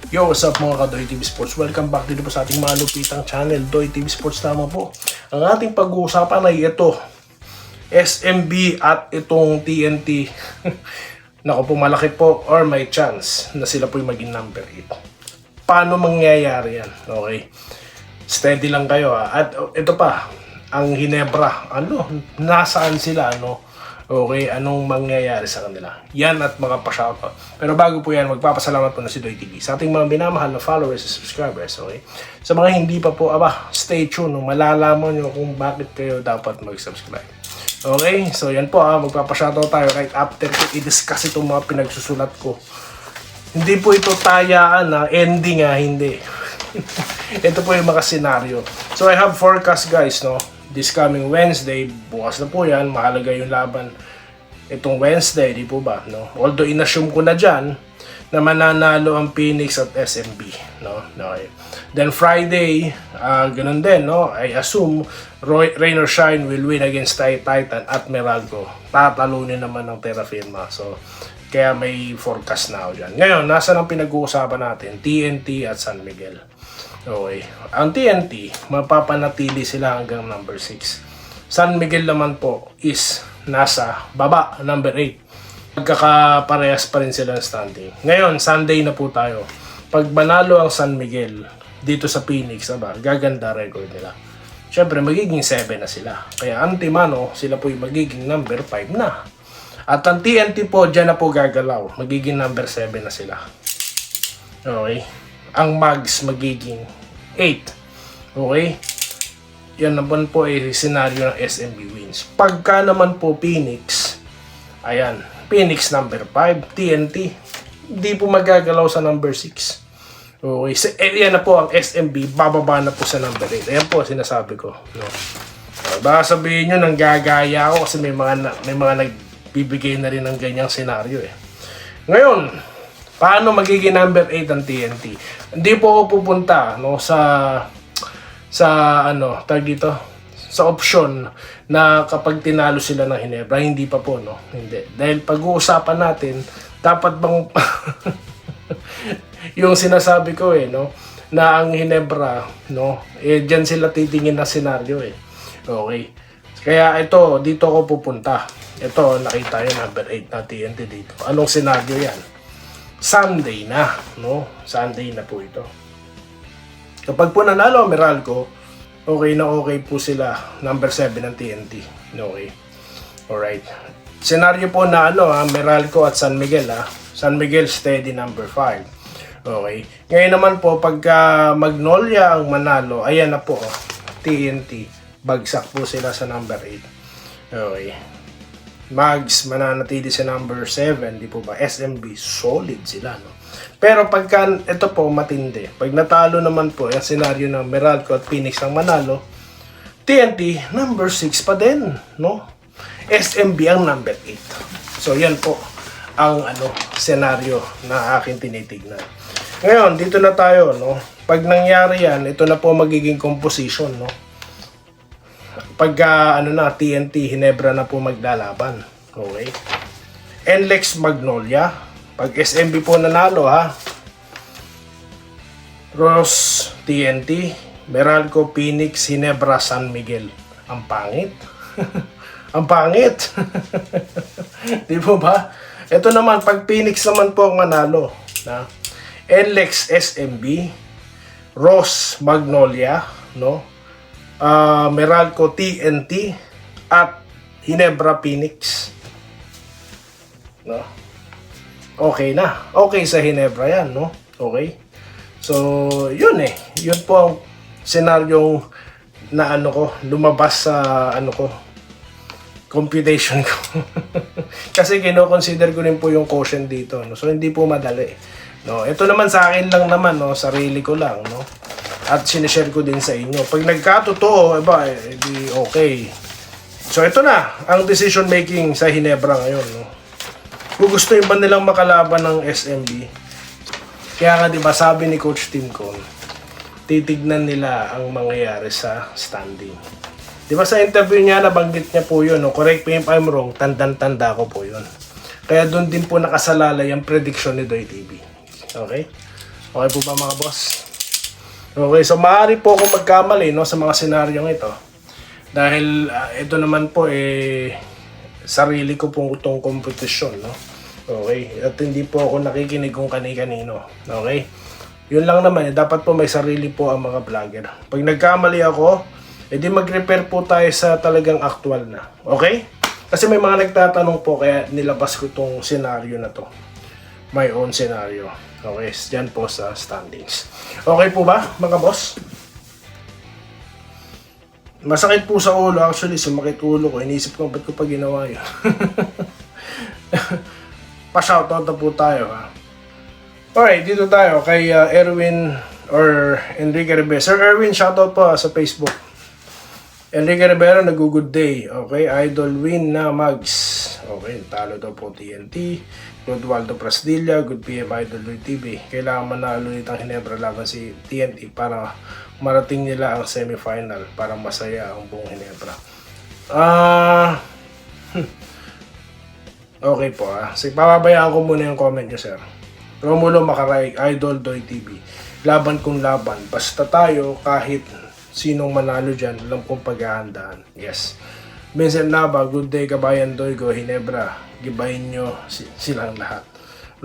Yo, what's up mga ka-Doy TV Sports? Welcome back dito po sa ating malupitang channel, Doy TV Sports tama po. Ang ating pag-uusapan ay ito, SMB at itong TNT. Naku po, malaki po or may chance na sila po yung maging number 8. Paano mangyayari yan? Okay. Steady lang kayo ha. At ito pa, ang Ginebra, nasaan sila, Okay, anong mangyayari sa kanila? Yan at mga pa-shoutout. Pero bago po yan, magpapasalamat po na si Doy TV sa ating mga binamahal na followers and subscribers, okay? Sa mga hindi pa po, stay tuned. Malalaman nyo kung bakit kayo dapat mag-subscribe. Okay, so yan po magpapa-shoutout tayo right after ko i-discuss itong mga pinagsusulat ko. Hindi po ito tayaan ending hindi. Ito po yung mga senaryo. So I have forecast guys, this coming Wednesday, bukas na po yan, mahalaga yung laban itong Wednesday, di po ba? Although inassume ko na dyan na mananalo ang Phoenix at SMB. Okay. Then Friday, ganun din, I assume Rain or Shine will win against Titan at Meralco. Tatalunin naman ng Terra Firma. So, kaya may forecast na ako dyan. Ngayon, nasa ang pinag-uusapan natin? TNT at San Miguel. Okay. Ang TNT, mapapanatili sila hanggang number 6. San Miguel naman po is nasa baba, number 8. Magkakaparehas pa rin sila ng standing. Ngayon, Sunday na po tayo. Pag manalo ang San Miguel dito sa Phoenix, gaganda record nila. Siyempre, magiging 7 na sila. Kaya antimano, sila po yung magiging number 5 na. At ang TNT po, dyan na po gagalaw. Magiging number 7 na sila. Okay. Ang Mags magiging 8. Okay? Yan naman po ay senaryo ng SMB wins. Pagka naman po Phoenix, ayan, Phoenix number 5, TNT, hindi po magagalaw sa number 6. Okay, so, yan na po ang SMB, bababa na po sa number 8. Ayan po sinasabi ko. Baka sabihin nyo, nanggagaya ako kasi may mga nagbibigay na rin ng ganyang senaryo Ngayon, paano magiging number 8 ang TNT? Hindi po ako pupunta tag dito, sa option na kapag tinalo sila ng Ginebra, hindi pa po, Hindi. Dahil pag-uusapan natin, dapat bang yung sinasabi ko na ang Ginebra, diyan sila titingin na senaryo Okay. Kaya ito, dito ako pupunta. Ito, nakita yun, number 8 na TNT dito. Anong senaryo yan? Sunday na, Sunday na po ito. Kapag po nanalo ang Meralco, okay na okay po sila, number 7 ng TNT. Okay. Alright. Senaryo po na Meralco at San Miguel San Miguel steady number 5. Okay. Ngayon naman po, pagka Magnolia ang manalo, ayan na po, TNT. Bagsak po sila sa number 8. Okay. Mags mananatili sa number 7, di po ba? SMB solid sila, Pero pagka ito po matindi, pag natalo naman po yung senaryo ng Meralco at Phoenix ang manalo, TNT number 6 pa din, SMB ang number 8. So yan po ang senaryo na aking tinitignan. Ngayon, dito na tayo, Pag nangyari yan, ito na po magiging composition, Pagka TNT Ginebra na po maglalaban. Okay? NLEX Magnolia. Pag SMB po nanalo Ross TNT, Meralco, Phoenix, Ginebra, San Miguel. Ang pangit. Ang pangit. Di po ba? Ito naman, pag Phoenix naman po ang manalo. NLEX SMB, Ross Magnolia, Meralco TNT at Ginebra Phoenix. Okay na. Okay sa Ginebra yan, Okay. So, yun Yun po ang senaryong na lumabas sa computation ko. Kasi kino-consider ko rin po yung quotient dito, So, hindi po madali. Ito naman sa akin lang naman, sarili ko lang, At sinishare ko din sa inyo. Pag nagkatotoo, di okay. So, ito na ang decision making sa Ginebra ngayon, Kung gusto ba nilang makalaban ng SMB, kaya nga diba sabi ni Coach Tim Con, titignan nila ang mangyayari sa standing. Diba sa interview niya, nabanggit niya po yun, correct me if I'm wrong, tandang-tanda ko po yun. Kaya doon din po nakasalalay ang prediction ni Doy TV. Okay? Okay po ba mga boss? Okay, so maaari po akong magkamali no, sa mga senaryong ito. Dahil ito naman po sarili ko po itong kompetisyon, no? Okay, at hindi po ako nakikinig kung kani-kanino. Okay? Yun lang naman, dapat po may sarili po ang mga vlogger. Pag nagkamali ako, edi mag-repair po tayo sa talagang actual na. Okay? Kasi may mga nagtatanong po, kaya nilabas ko itong senaryo na to. My own scenario. Okay, dyan po sa standings. Okay po ba, mga boss? Masakit po sa ulo. Actually, sumakit ulo ko. Inisip ko, ba't ko pa ginawa yun? Pa-shoutout na po tayo, ha? Alright, dito tayo kay Erwin or Enrique Rivera. Sir Erwin, shoutout po sa Facebook. Enrique Rivera, nag-good day. Okay, Idol Win na Mags. Okay, talo daw po TNT. Rodwaldo Prasdilla, good PM Idol Luis TV. Kailangan manalo nitang Hinebra laban si TNT para marating nila ang semifinal para masaya ang buong Hinebra. Okay po So, papabayaan ko muna yung comment nyo, sir. Romulo Makaray, Idol Doy TV. Laban kung laban. Basta tayo, kahit sinong manalo dyan, alam kong paghahandaan. Yes. Vincent Nava, good day kabayan Doy, go Hinebra. Gibahin nyo silang lahat.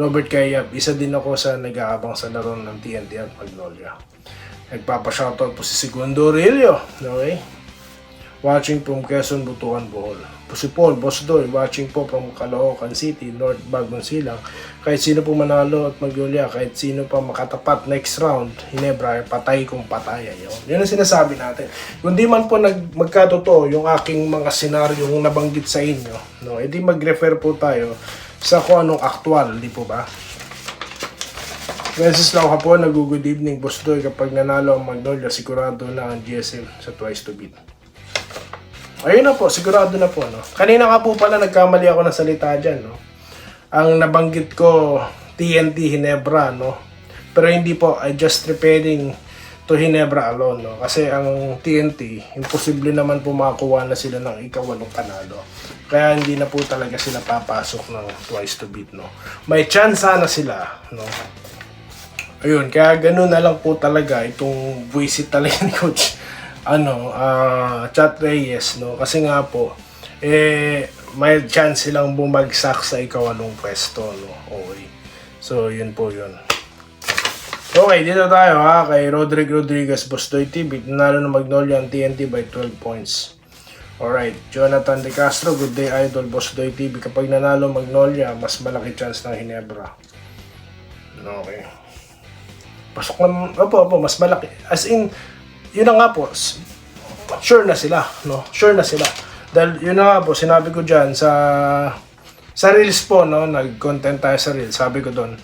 Robert Kayab, isa din ako sa nag-aabang sa laro ng TNT at Magnolia. Nagpapa-shoutout po si Segundo Aurelio. Okay? Watching from Quezon, Butuan, Bohol. Po si Paul, Boss Doy, watching po from Caloocan City, North Bagong Silang. Kahit sino po manalo at Magnolia, kahit sino pa makatapat next round, Hinebra, patay kung patay. Yun ang sinasabi natin. Kung di man po magkatotoo yung aking mga senaryong nabanggit sa inyo, no, edi mag-refer po tayo sa kung anong aktual, di po ba? Wenceslao po, good evening, Boss Doy. Kapag nanalo ang Magnolia, sigurado na ang GSM sa twice to beat. Ayun na po, sigurado na po, no? Kanina nga po pala nagkamali ako ng salita dyan, no? Ang nabanggit ko, TNT Hinebra, no? Pero hindi po, I just referring to Hinebra alone, no? Kasi ang TNT, imposible naman po makakuha na sila ng ikawalong panalo. Kaya hindi na po talaga sila papasok ng twice to beat, no? May chance sana sila, no? Ayun, kaya ganun na lang po talaga itong buwisit talaga ni Coach Chat Reyes, no? Kasi nga po may chance silang bumagsak sa ikawalong pwesto, no? Okay. So yun po yun. Okay, dito tayo kay Rodriguez Bostoy TV. Nanalo ng Magnolia ang TNT by 12 points. Alright, Jonathan De Castro, good day Idol Bostoy TV. Kapag nanalo Magnolia, mas malaki chance ng Hinebra. Okay. Pasok na, opo, mas malaki. As in, yun na nga po, sure na sila, no? Sure na sila. Dahil yun na nga po, sinabi ko dyan sa Reels po, no? Nag-content tayo sa Reels, sabi ko doon,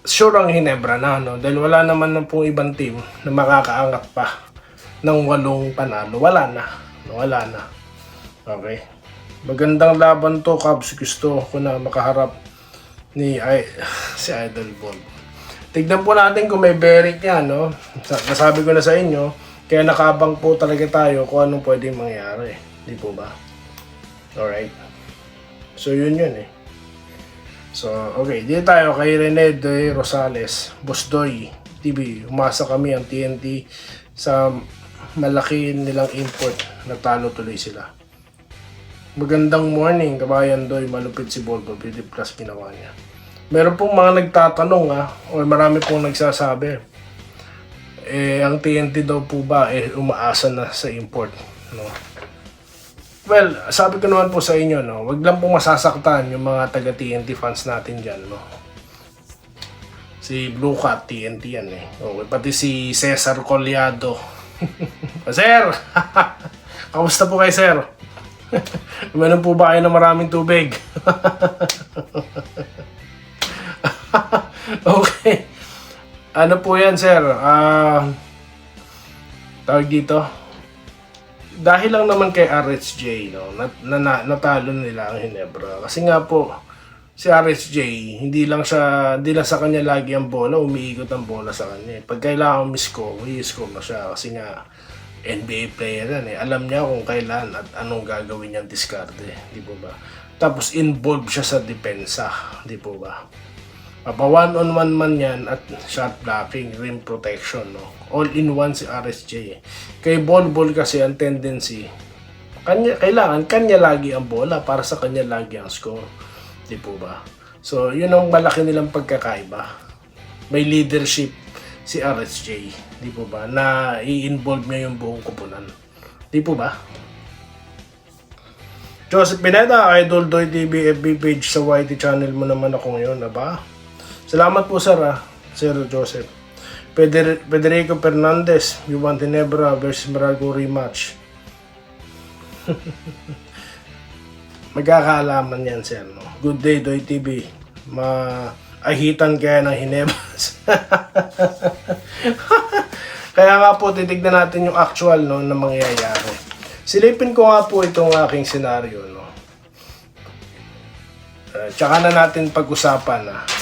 sure ang Hinebra na, no? Dahil wala naman pong ibang team na makakaangat pa ng 8 panalo. Wala na. Okay. Magandang laban to, Cubs. Gusto ko na makaharap si Idol Bob. Tignan po natin kung may bearing yan, no? Nasabi ko na sa inyo, kaya nakabang po talaga tayo kung anong pwedeng mangyari. Di po ba? Alright. So, yun So, okay. Dito tayo kay Rene de Rosales. Boss Doy TV. Umasa kami ang TNT sa malaki nilang import. Natalo tuloy sila. Magandang morning, kabayan Doy. Malupit si Volvo. PD Plus ginawa niya. Meron pong mga nagtatanong o marami pong nagsasabi. Ang TNT daw po ba umaasa na sa import, no? Well, sabi ko naman po sa inyo, no, wag lang pong masasaktan yung mga taga TNT fans natin diyan, no. Si Blue Cat TNT yan Okay, pati si Cesar Collado. Sir! Kamusta po kayo, sir? Meron po ba kayo ng maraming tubig? Okay. Ano po yan, sir? Tawag dito. Dahil lang naman kay RSJ, no, natalo nila ang Hinebra. Kasi nga po, si RSJ, hindi lang sa kanya lagi ang bola, umiikot ang bola sa kanya. Pag kailangan i-score mo siya. Kasi nga, NBA player yan Alam niya kung kailan at anong gagawin niyang discarte. Di po ba? Tapos involved siya sa depensa. Di po ba? Mapa one-on-one man yan at shot blocking, rim protection, no? All-in-one si RSJ. Kay Bol kasi ang tendency, kailangan kanya lagi ang bola para sa kanya lagi ang score. Di po ba? So, yun ang malaki nilang pagkakaiba. May leadership si RSJ. Di po ba? Na i-involve niya yung buong kupunan. Di po ba? Joseph Pineda, Idol Doy TV FB page sa YT channel mo naman ako ngayon, ba? Salamat po sir, Sir Joseph. Federico Fernandez, Juan Tenebra versus Marago rematch. Magkakaalaman yan sir, no? Good day Doy TV. Maahitan kaya ng Hinebras. Kaya nga po titignan natin yung actual, no, na mangyayari. Silipin ko nga po itong aking senaryo, no. Tsaka na natin pag-usapan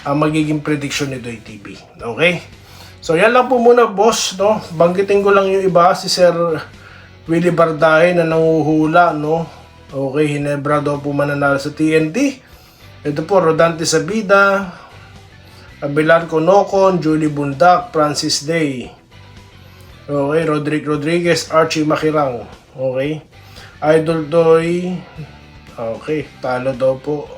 ang magiging prediction ni Doy TV. Okay? So yan lang po muna boss, no. Banggitin ko lang yung iba, si Sir Willie Bardahe na nanguhula, no. Okay, Hinebra daw po mananalo sa TNT. Ito po, Rodante Sabida, Abelar Conocon, Julie Bundak, Francis Day. Okay, Roderick Rodriguez, Archie Makirang. Okay. Idol Doy. Okay, talo daw po.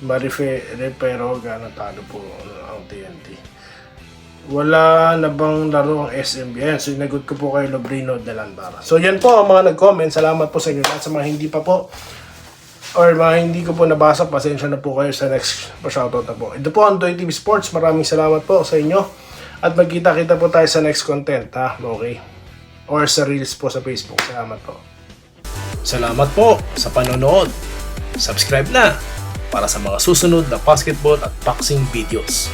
Pero gana talo po ang TNT. Wala na bang laro ang SMB? Ayan, so sinagot ko po kay Lobrino de Landara. So yan po ang mga nag-comment. Salamat po sa inyo. At sa mga hindi pa po or mga hindi ko po nabasa, pasensya na po kayo sa next pa-shoutout na po. Ito po ang Doy TV Sports. Maraming salamat po sa inyo. At magkita-kita po tayo sa next content, ha? Okay? Or sa Reels po sa Facebook. Salamat po. Salamat po sa panonood. Subscribe na para sa mga susunod na basketball at boxing videos.